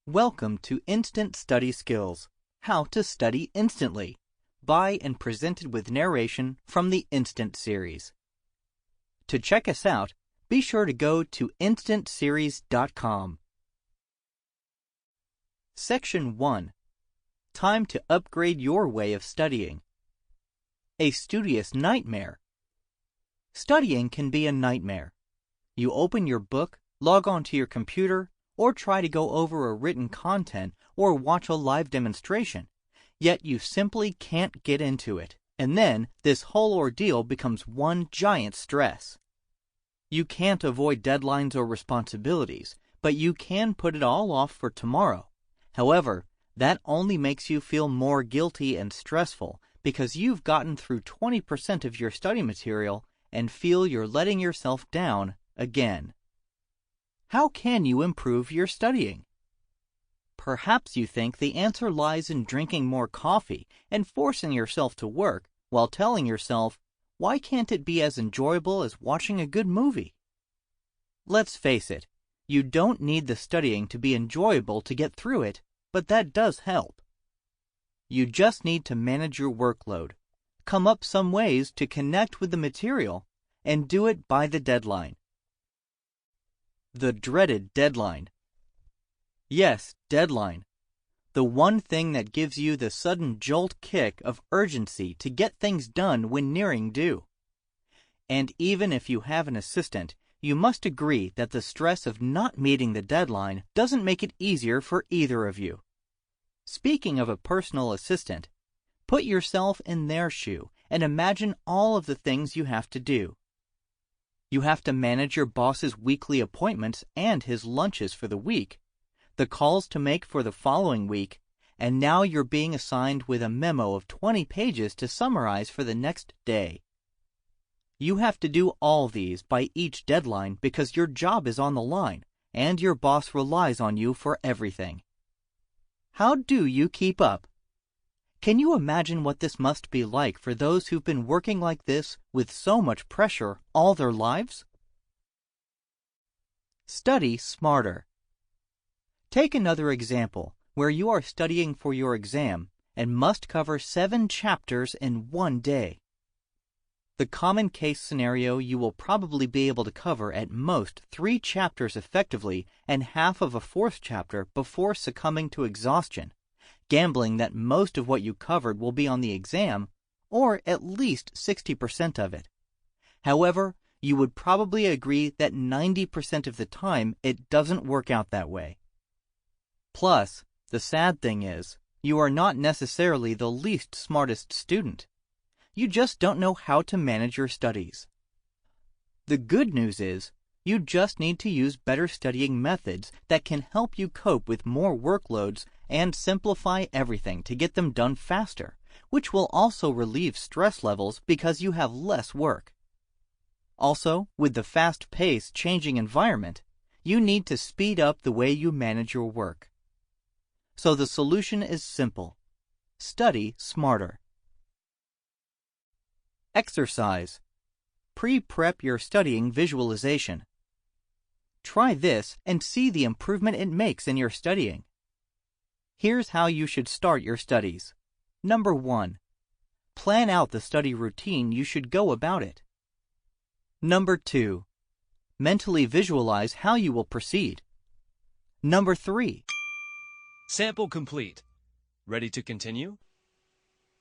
Welcome to Instant Study Skills, How to Study Instantly, by and presented with narration from the Instant series. To check us out, be sure to go to instantseries.com. Section 1. Time to upgrade your way of studying. A studious nightmare. Studying can be a nightmare. You open your book, log on to your computer, or try to go over a written content or watch a live demonstration, yet you simply can't get into it, and then this whole ordeal becomes one giant stress. You can't avoid deadlines or responsibilities, but you can put it all off for tomorrow. However, that only makes you feel more guilty and stressful because you've gotten through 20% of your study material and feel you're letting yourself down again. How can you improve your studying? Perhaps you think the answer lies in drinking more coffee and forcing yourself to work while telling yourself, why can't it be as enjoyable as watching a good movie? Let's face it, you don't need the studying to be enjoyable to get through it, but that does help. You just need to manage your workload, come up some ways to connect with the material, and do it by the deadline. The dreaded deadline. Yes, deadline. The one thing that gives you the sudden jolt kick of urgency to get things done when nearing due. And even if you have an assistant, you must agree that the stress of not meeting the deadline doesn't make it easier for either of you. Speaking of a personal assistant, put yourself in their shoe and imagine all of the things you have to do. You have to manage your boss's weekly appointments and his lunches for the week, the calls to make for the following week, and now you're being assigned with a memo of 20 pages to summarize for the next day. You have to do all these by each deadline because your job is on the line and your boss relies on you for everything. How do you keep up? Can you imagine what this must be like for those who've been working like this with so much pressure all their lives? Study smarter. Take another example where you are studying for your exam and must cover 7 chapters in one day. The common case scenario you will probably be able to cover at most 3 chapters effectively and half of a 4th chapter before succumbing to exhaustion, gambling that most of what you covered will be on the exam, or at least 60% of it. However, you would probably agree that 90% of the time it doesn't work out that way. Plus, the sad thing is, you are not necessarily the least smartest student. You just don't know how to manage your studies. The good news is, you just need to use better studying methods that can help you cope with more workloads and simplify everything to get them done faster, which will also relieve stress levels because you have less work. Also, with the fast-paced changing environment, you need to speed up the way you manage your work. So the solution is simple. Study smarter. Exercise. Pre-prep your studying visualization. Try this and see the improvement it makes in your studying. Here's how you should start your studies. Number 1. Plan out the study routine you should go about it. Number 2. Mentally visualize how you will proceed. Number 3. Sample complete. Ready to continue?